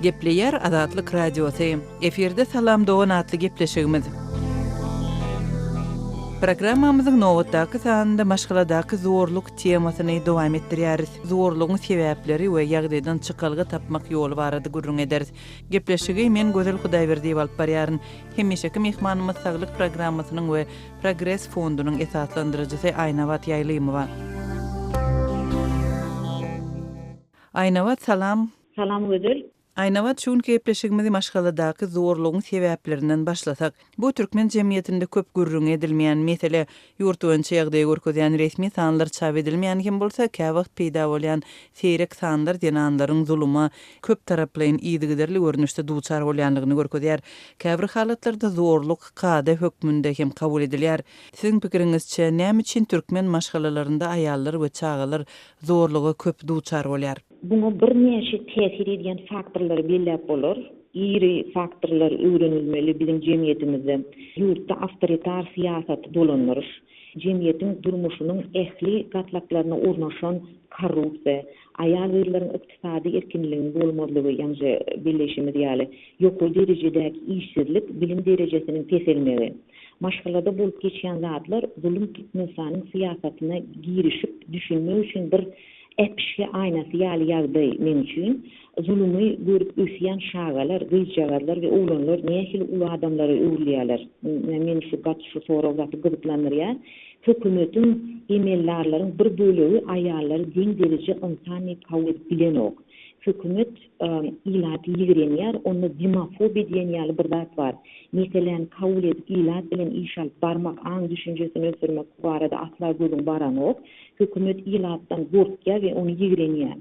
Gepleyer Azatlyk Radiosu. Eferde salam doğan atlı gepleşigimiz. Programmamyzyň nowatdaky sanynda maşgaladaky zorluk temasyny dowam etdirýäris. Zorlugyň sebäpleri we ýagdaýdan çykalgy tapmak ýoly barady gurrun ederiz. Gepleşigi men Gözel Hudaýberdiýew alyp barýaryn. Hemişeki mehmanymyz saglyk programmasynyň we Progress fondunyň esaslandyrjysy Aýnawat Ýaýlymowa. Aýnawat, salam. Salam Gözel. Aýnawat, şuň gepleşigimizi maşgaladaky zorlugyň sebäplerinden başlasak. Bu türkmen jemgyýetinde köp gurrun edilmeýän mesele ýurt boýunça ýagdaý görkezýän resmi sanlar çap edilmeýän kim bolsa, käwagt peýda bolýan seýrek sanlar denanlaryň zuluma köp taraplaýyn ýygyderli görnüşde duçar bolýanlygyny görkezýär. Käbir halatlarda zorluk kade hökmünde hem kabul edilýär. Siziň pikiriňizçe näme üçin türkmen maşgalalarynda aýallar we çagalar zorlugy köp duçar bolýar? Buna bir neçe tesir edýän faktorlar belläp bolar. Iri faktorlar öwrenilmeli biziň jemgyýetimizde. Ýurtda awtoritar siýasat dolanýar. Jemgyýetiň durmuşynyň ähli gatlaklaryna ornaşan korrupsiýa, aýal ýerleriň ykdysady erkinliginiň bolmadygy ýa-ni birleşimi diýeli, ýokul derejedäki işsizlik, bilim derejesiniň teselmegi. Maşgalada bolup geçýän zatlar zulüm türkmenistanyň siýasatyna girişip düşünmek üçin bir etmişe aynası ýaly ýagdaý mümkin. Zulümy görüp ösýän şagalar, gyýjagarlar we oğlanlar nähili ulu adamlary öwrülýärler. Men şu sorawaty gyzyklanýar. Hökümetiň emellerleriň bir bölegi aýallary giň derejede insany kabul bilenok. Hökümet ilat ýigrenýär, onu demofobi diýen ýaly bir zat bar. Meselen kabul edip ilat bilen iş alyp barmak aň düşünjesini öldürmek barada asla gözüm baranok. Hökümet ilatdan gorkýar we onu ýigrenýär.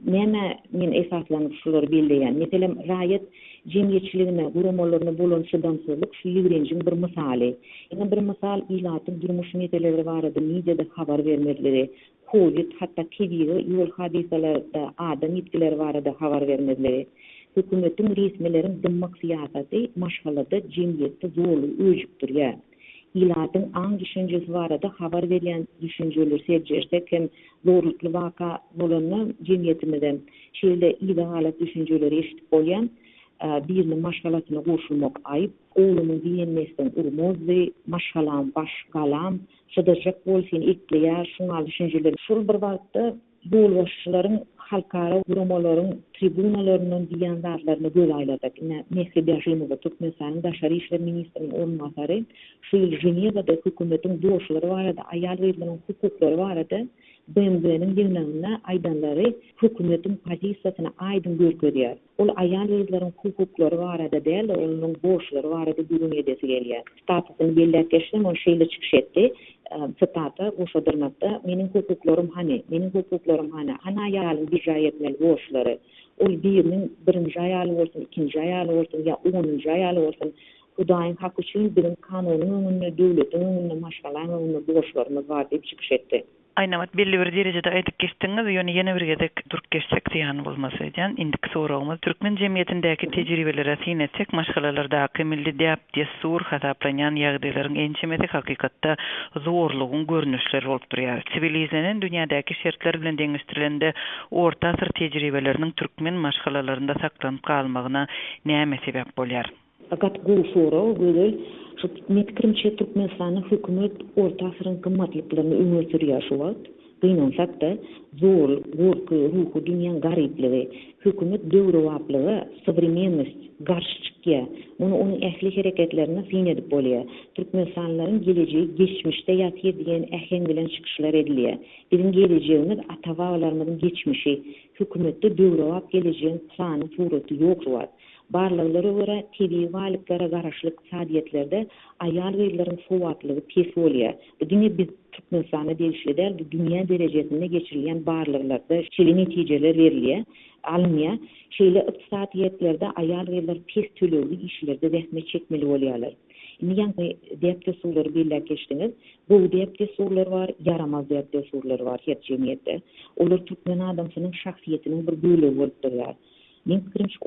Näme men esaslanyp şolary belleýän. Meselen raýat jemgyýetçiligine, guramalaryna bolan şydançylyk şu ýigrenjiň bir misaly. Ýa bir misal ilatyň durmuş meselelери barada mediada habar bermekleri, Covid hatta kebiri ýol hadisalarda adam ýetkileri barada habar bermekleri. Hökümetiň resmilerin dymmak siýasaty maşgalada jemgyýetde zorly öjüp durýar. İlatyň aň düşünjesi barada habar berýän düşünjeler serjeşde kim zorlukly waka bolany jemgyýetimizde şeýle ideal düşünjeleri eşit bolýan birni maşgalatyna goşulmak aýyp, oğlunyň diýenmesden urmozdy, maşgalam başgalam, şydyrjak bolsyn ekleýär, şuňa düşünjeler. Şol bir wagtda bolwaşçylaryň halkara guramalaryň tribunalarynyň diýen zatlaryny göz aýladyk. Mehdi Ýaşymowa Türkmenistanyň Daşary işler ministriniň ornwasary şu ýyl Jenewada hökümetiň doşlary barada, aýal ýerleriň hukuklary barada BMW'nin ýygnanyna aýdanlary hökümetiň pozisiýasyna aýdyn görkezýär. Ol aýal ýerleriň hukuklary barada däl, onuň boşlary barada gürün edesi gelýär. Statusyny belläp geçdim, o şeýle çykyş etdi. Stata goşadyrmakda meniň hukuklarym hany, ana aýalyň bir jaý etmeli boşlary. Ol biriniň birinji aýaly bolsun, ikinji aýaly bolsun, ýa 10-njy aýaly bolsun. Hudaýyň haky üçin biziň kanunyň öňünde, döwletiň öňünde maşgalaryň öňünde boşlarymyz bar diýip çykyş etdi. Aýnawat belli bir derejede aýdyp geçdiňiz, ýöne ýene bir gezek durp geçsek diýen bolmasy diýen indiki soragymyz türkmen jemgyýetindäki tejribeleri synetsek maşgalalardaky milli däpdessur hasaplanýan ýagdaýlaryň ençemesi hakykatda zorlugyň görnüşleri bolup durýar. Sivilizlenen dünýädäki şertler bilen deňişdirilende orta asyr tejribeleriniň türkmen maşgalalarynda saklanyp kalmagyna näme sebäp bolýar? Fakat bu soru gözel şu metkirimçe Türkmenistanyň hökümet orta asyryň kymmatlyklaryny öňe sürýär şu wagt. Gynansak da zor, gorky, ruhu dünýäň garypligi, hökümet döwrewaplygy, современность, garşçykya, onu ähli hereketlerini fin edip bolýar. Türkmenistanyň gelejegi geçmişde ýatyr diýen ähen bilen çykyşlar edilýär. Biziň gelejegimiz ata-babalarymyzyň geçmişi, hökümetde döwrewap gelejegiň plany, suraty ýok. Barlyklara göre tebii galyplara garaşlyk sadiyetlerde aýal ýerleriň sowatlygy pes bolýar. Diňe biz Türkmenistanyň diýişler dünýä derejesinde geçirilýän barlyklarda şeýle netijeler berilýär. Almanya şeýle ykdysadyýetlerde aýal ýerler pes tölegli işlerde zähmet çekmeli bolýarlar. Ýa-ni däpdesurlary belläp geçdiňiz. Bu däpdesurlar bar, yaramaz däpdesurlar bar her jemgyýetde. Olar türkmen adamsynyň şahsiýetiniň bir bölegi bolup durýar. Men pikirimçe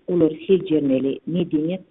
olar sejermeli, medeniýet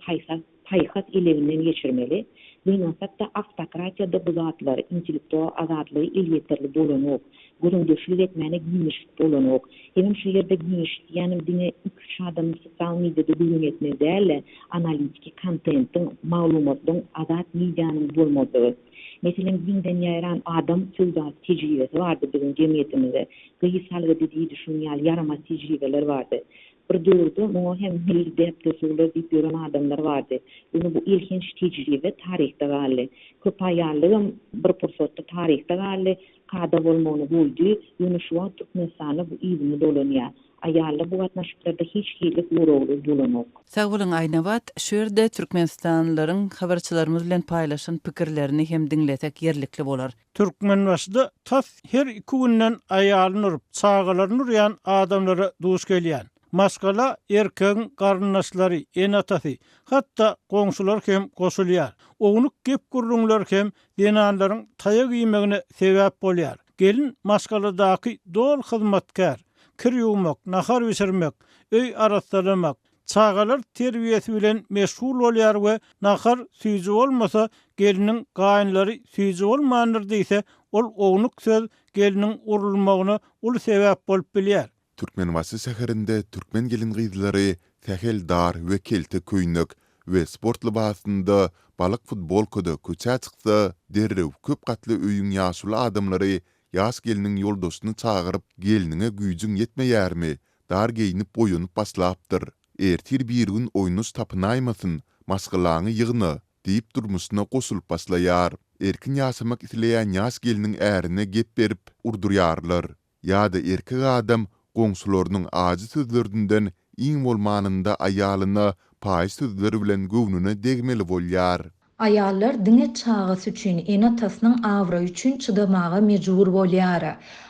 paýhat elerinden geçirmeli. Beýnansakda автократияда bu zatlar intellektual azatlygy el ýeterli bolanok. gurunduşlyk etmäne giyinişlik bolanok. Hem şu ýerde giyinişlik, ýani diňe iki adam sosial mediada görün etmeli däl, analitik kontentin, maglumatyň azat miýanyň bolmadygy. Meselen dinden ýaran adam sözat tejribesi bardy bizim jemgyýetimizde. Gysal dediği düşünýär yarama tejribeler bardy. Bir döwürde muňa hem milli depdesular diýip ýören adamlar bardy. Bunu bu ilkinç tejribe tarihde galy. Köp aýallygym bir pursatda tarihde galy, kada bolmagyny boldy. Ýöne şu wagt Türkmenistanda bu ýygyny dolanýar. Aýallar bu gatnaşyklarda hiç hiýlik uğrawy bolanok. Sag bolan Aýnabat, şu ýerde türkmenistanlylaryň habarçylarymyz bilen paýlaşan pikirlerini hem diňletek ýerlikli bolar. Türkmenbaşyda tas her iki günden aýalyny urup, çağalaryny urýan adamlara duş gelýän. Maskala erkeğin garnaşlary, enatasy, hatta goňşular hem goşulýar. Oňunyk gep gurrunlar hem denanlaryň taýa giýmegine sebäp bolýar. Gelin maskaladaky dol hyzmatkar, kir ýuwmak, nahar biçirmek, öý arastalamak, çağalar terbiýesi bilen meşgul bolýar we nahar süýji bolmasa geliniň gaýynlary süýji bolmandyr diýse, ol oňunyk söz geliniň urulmagyna ul sebäp bolup bilýär. Türkmenbaşy şäherinde türkmen gelin gyzlary tähel dar we kelte köýnük we sport libasynda balyk futbolkada köçä çyksa, derrew köp gatly öýüň ýaşuly adamlary ýaş geliniň ýoldaşyny çağıryp geliniňe güýjüň ýetmeýärmi, dar geýinip boýunyp başlapdyr. Ertir bir gün oýnuş tapynaýmasyn, maskalaňy ýygyny diýip durmuşyna goşulyp başlaýar. Erkin ýaşamak isleýän ýaş geliniň ärine gep berip urdurýarlar. Ýa-da erkek adam goňşularynyň azy sözlerinden iň bolmanynda aýalyna paýy sözleri bilen göwnüne degmeli bolýar. Aýallar diňe çağıs üçin, enatasynyň awra üçin çydamaga mejbur bolýar.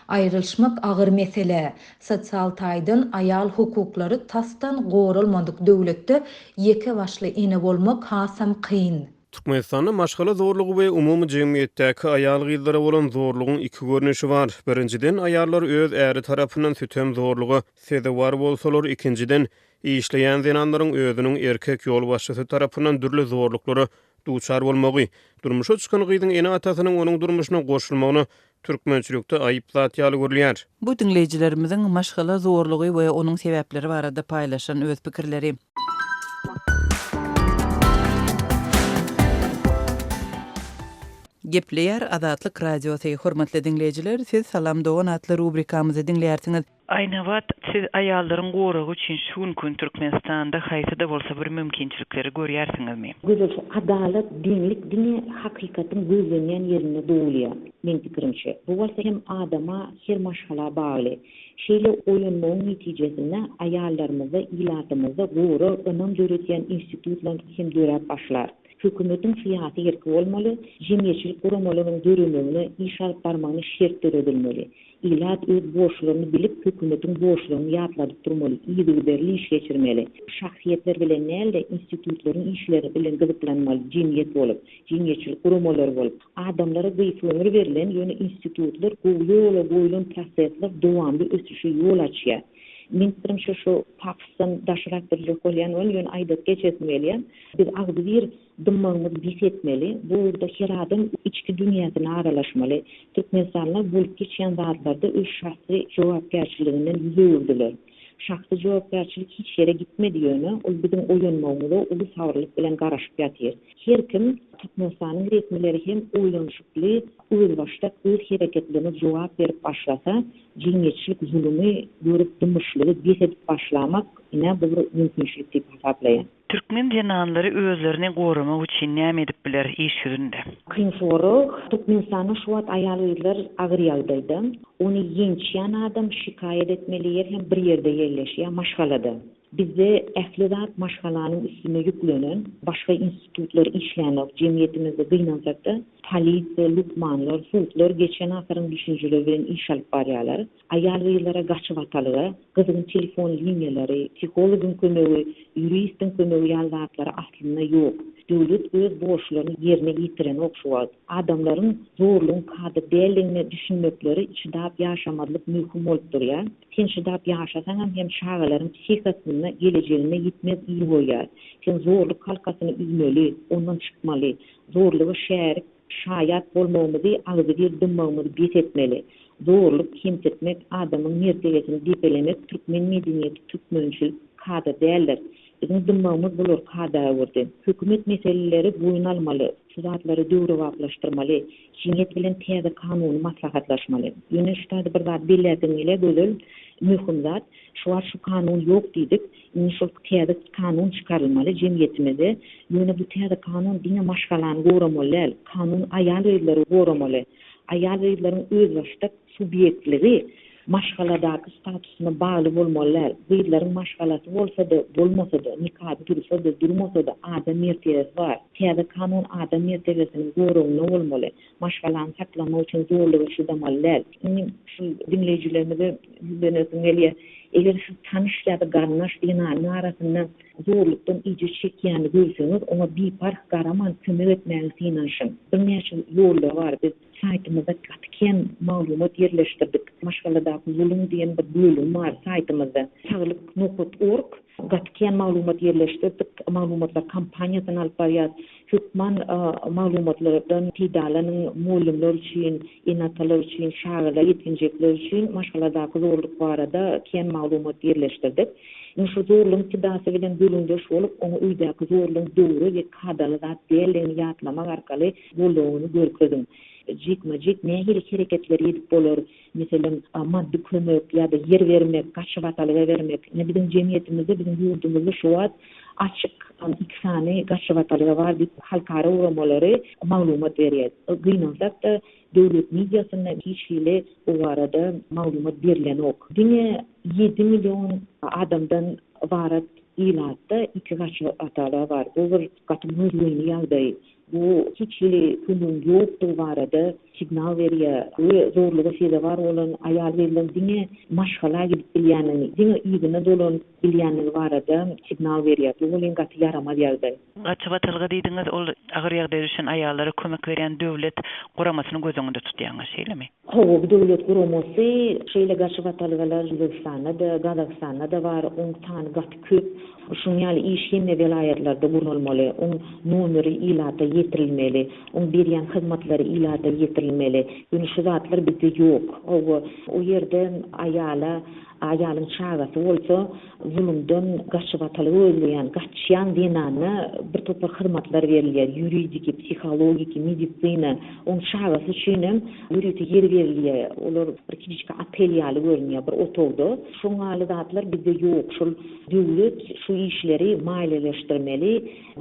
Aýrylşmak agyr mesele. Sosial taýdan aýal hukuklary tasdan gorulmadyk döwletde ýeke başly ene bolmak hasam kyn. Türkmenistanda maşgala zorlugy we umumy jemgyýetdäki aýal gyzlara bolan zorlugyň iki görnüşi bar. Birinciden aýallar öz äri tarapyndan sütem zorlugy sezewar bolsalar, ikinciden işleýän zenanlaryň özüniň erkek ýolbaşçysy tarapyndan dürli zorluklary duçar bolmagy. Durmuşa çykan gyzyň ene atasynyň onuň durmuşyna goşulmagyny türkmençilikde aýyp zat ýaly görülýär. Bu dinleýijilerimiziň maşgala zorlugy we onuň sebäpleri barada paýlaşan öz pikirleri. Gepleýär Azatlyk radiosy. Hormatly dinleýijiler, siz Salam Dogan atly rubrikamyzy dinleýärsiňiz. Aýnabat, siz aýallaryň goragy üçin şuň gün Türkmenistanda haýsy-da bolsa bir mümkinçilikleri görýärsiňizmi? Güzel adalet, dinlik, dini hakikatin gözlenýän ýerine dowlýar. Men pikirimçe. Bu bolsa hem adama her maşgala bagly. Şeýle oýunmagyň netijesinde aýallarymyza, ilatymyza gora önüm jöretýän institutlar hem dörät başlar. Hökümetin syýasy ýerki bolmaly, jemgyýetçilik guramalynyň dörenegine iş alyp barmagyny şert edilmeli. İlat öz boşlugyny bilip hökümetin boşlugyny ýatladyp durmaly, ýygyberli iş geçirmeli. Şahsiýetler bilen näle institutlaryň işleri bilen gyzyklanmaly, jemgyýet bolup, jemgyýetçilik guramalary bolup, adamlara gyýpyňyr berilen ýöne institutlar goýuly goýulan prosesler dowamly ösüşe ýol açýar. Men pikirimçe şu Pakistan daşarak bir bolýan ýöne aýdat geçetmeli. Biz agdy bir dymmagyny bisetmeli. Bu ýerde her adam içki dünýäsine aralaşmaly. Türkmenistanlar bu geçen zatlarda öz şahsy jogapkärçiliginden ýüzüldüler. Şahsy jogapkärçilik hiç ýere gitmedi ýöne, ol bizim oýunmagyny uly sagrylyk bilen garaşyp ýatyr. Her kim Türkmenistanyň resmileri hem oýlanşykly, öz başda öz hereketlerine jogap berip başlasa, jemgyýetçilik zulümi görüp dymyşlygy bisetip başlamak ine bu mümkinçilik diýip hasaplaýar. Türkmen cenanlary özlerini goramak üçin näme edip biler iş ýüzünde? Kyn sorak, Türkmenistanyň şu wagt aýallar agyr ýagdaýda, ony ýençýän adam şikaýet etmeli hem bir ýerde ýerleşýär, maşgalada. Bizde ählidat maşgalanyň üstüne ýüklenen başga institutlar işlänok jemgyýetimizde gynanjakda polisiýa, lukmanlar, sultlar geçen asaryň düşünjeleri bilen iş alyp barýarlar. Aýallara gaçyp atalygy, gyzyň telefon liniýalary, psihologyň kömegi, ýuristin kömegi ýaldatlary aslynda ýok. Döwlet öz boşlugyny ýerine ýetiren okşuwat. Adamlaryň zorlugyny kady däliňne düşünmekleri içdap ýaşamadyk möhüm bolup durýar. Sen şidap ýaşasaň hem şagalaryň psihikasyna gelejegine ýitmez iyi bolýar. Sen zorluk halkasyny üzmeli, ondan çykmaly. Zorlugy şärik, şaýat bolmamaly, agdy bir dymmagyny bisetmeli. zorluk, kimsetmek, adamın mertebesini dipelemek, Türkmen medeniyeti, Türkmençilik kada değerler. Bizim dımmağımız bulur kada vurdu. Hükümet meseleleri boyun almalı, şuratları döwrewaplaşdyrmaly, cemiyet bilen täze kanuny maslahatlaşmaly. Ýöne şutada bir zat bellädirmeli, gözel mühim zat. Şu kanun ýok diýdik. Şu täze kanun çykarylmaly cemiyetimizde. Ýöne bu täze kanun diňe maşgalany goramaly, kanun aýal ýerleri goramaly. Aýal ýerleriň öz başda subýektligi maşgaladaky statusyna bagly bolmalylar. Gyýlaryň maşgalasy bolsa-da, bolmasa-da, nikah dursa-da, durmasa-da adam mertebesi bar. Täze kanun adam mertebesini gorawyny bolmaly. Maşgalany saklamak üçin zorlugy şudamallar. Şu dinleýijilerimize benesin gelýär. Eger şu tanışlarda garnaş diýen arasynda zorlukdan iýje çekýäni görseňiz, ona bir park garaman kömek etmäňizi inanşyň. Bir näçe ýollar bar. Biz saytymyzda gatken maglumat ýerleşdirdik. Maşgaladaky zulüm diýen bir bölüm bar saytymyzda. Saglyk.org gatken maglumat ýerleşdirdik. Maglumatlar kampaniýasyny alyp barýar. Hükman maglumatlardan tidalanyň muallimler üçin, enatalar üçin, şagirler, ýetginjekler üçin maşgaladaky zorluk barada ken maglumat ýerleşdirdik. Şu zorluğun tidası bilen bölündeş olup, onu uydaki zorluğun doğru ve kadalı zat değerlerini yatlamak arkaly bolduğunu görkezim. Jik nähili hareketleri edip bolar. Mesela maddi kömek ya da yer vermek, gaçyvatalyga vermek. Ne bizim cemiyetimizde, bizim ýurdumuzda şu wagt açyk iki sany gaçyvatalyga var diýip halkara uramalary maglumat berýär. Gynansak da döwlet mediasyna hiç hile o arada maglumat berilen ok. Diňe 7 milyon adamdan varat ilatda iki gaçyvatalyga var. Bu bir gatymyzlygyny ýagdaý. Bu hiç günün yoktu varada signal veriyor. Bu zorluğu size var olan ayar verilen diňe maşgala gidip bilýänini, diňe ýygyna dolan bilýänini varada signal veriyor. Bu bolan gaty yaramaz ýagdaý. Gaçywatalga diýdiňiz, ol agyr ýagdaýda düşen aýallara kömek beren döwlet guramasyny gözüňizde tutýaňyz şeýlemi? Hawa döwlet guramasy şeýle gaçywatalgalar Özbekistanda, Gazakstanda var. On tane gaty köp. Şuň ýaly işlemne vilayetlerde gurulmaly. On numary ilata yetirilmeli. On berýän hyzmatlary ilata yetirilmeli. Ýöne şu zatlar bizde ýok. O ýerde aýalyň çagasy bolsa, zulümden gaçywatalga öldürýän, gaçýan diýenany bir topar hyzmatlar berilýär. Ýuridik, psihologik, medisina. On çagasy üçin ýuridik yer berilýär. Olar bir kiçik apel ýaly görünýär, bir otogda. Şoňaly zatlar bizde ýok. Şol döwlet şu işleri maýlyleşdirmeli,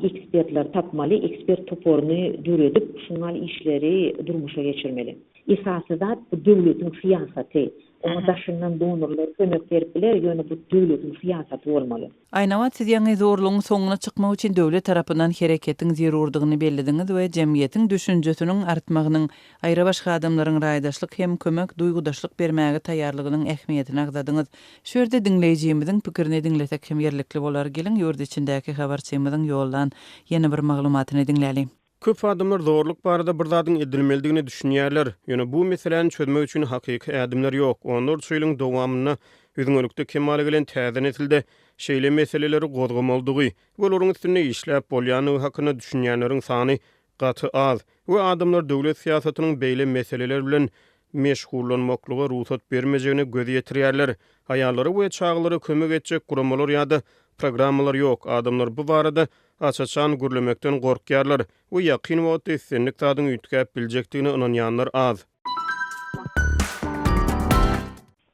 ekspertler tapmaly, ekspert toporuny düredip, şoňaly işleri durmuşa geçirmeli. Esasy zat bu döwletiň siýasaty. Ona daşyndan donorlar kömek berip biler, ýöne bu döwletiň siýasaty bolmaly. Aýnawat siz ýaňy zorlugyň soňuna çykmak üçin döwlet tarapyndan hereketiň zerurdygyny bellidiňiz we jemgyýetiň düşünjesiniň artmagynyň, aýra başga adamlaryň raýdaşlyk hem kömek duýgudaşlyk bermäge taýýarlygynyň ähmiýetini agdadyňyz. Şu ýerde dinleýijimiziň pikirini dinletek hem ýerlikli bolar. Gelin ýurt içindäki habarçymyzyň ýoldan ýene bir maglumatyny dinläli. Köp adamlar zorluk barada bir zadyň edilmeligini düşünýärler. Ýöne bu meseleni çözmek üçin hakyky adamlar ýok. Onlar şeýleň dowamyny özüňlükde kemaly bilen täze nesilde şeýle meseleleri gozgamaldygy, olaryň üstüne işläp bolýany hakyna düşünýänleriň sany gaty az. Bu adamlar döwlet siýasatynyň beýle meseleler bilen meşgullanmaklyga ruhsat bermejegine göz ýetirýärler. Aýallary we çaglary kömek etjek guramalar ýa-da programmalar ýok. Adamlar bu barada açaçan gürlemekden gorkýarlar. Bu ýakyn wagtda islenlik tadyň üýtgäp biljekdigine inanýanlar az.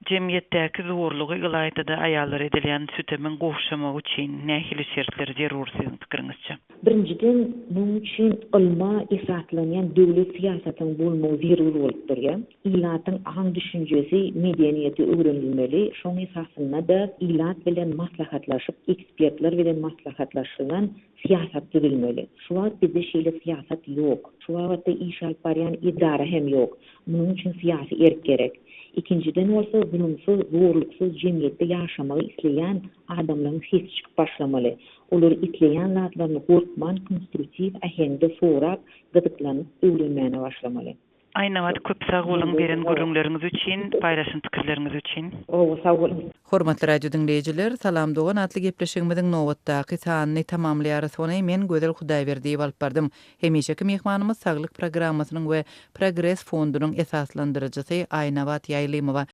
Jemgyýetdäki zorlugy ýylaýda aýallar edilen sütemin gowşamagy üçin nähili şertler zerur sizin pikiriňizçe? Birinciden, bunun üçin ilma esaslanýan döwlet siýasatynyň bolmagy zerur bolup durýar. Ilatyň aň düşünjesi, medeniýeti öwrenilmeli. Şoň esasynda da ilat bilen maslahatlaşyp, ekspertler bilen maslahatlaşylan siýasat düzülmeli. Şu wagt bizde şeýle siýasat ýok. Şu wagtda iş alyp barýan idara hem ýok. Bunun üçin siýasy erk gerek. İkinciden olsa zulümsiz, zorluksuz cemiyette yaşamağı isleyen adamların ses çıkıp başlamalı. Olur isleyen zatlarını korkman, konstruktif ahengde sorak, gıdıklanıp öğrenmeye başlamalı. Aýnabat köp sag bolan beren gurrunlaryňyz üçin, paýlaşan pikirleriňiz üçin. O sag bolun. Hormatly radio dinleyijiler, salam dogan atly gepleşigimiziň nowatdaky sanyny tamamlaýar sony men Gözel Hudaýberdi alyp bardym. Hemişeki mehmanymyz saglyk programmasynyň we Progress fondunyň esaslandyrjysy Aýnabat Ýaýlymowa.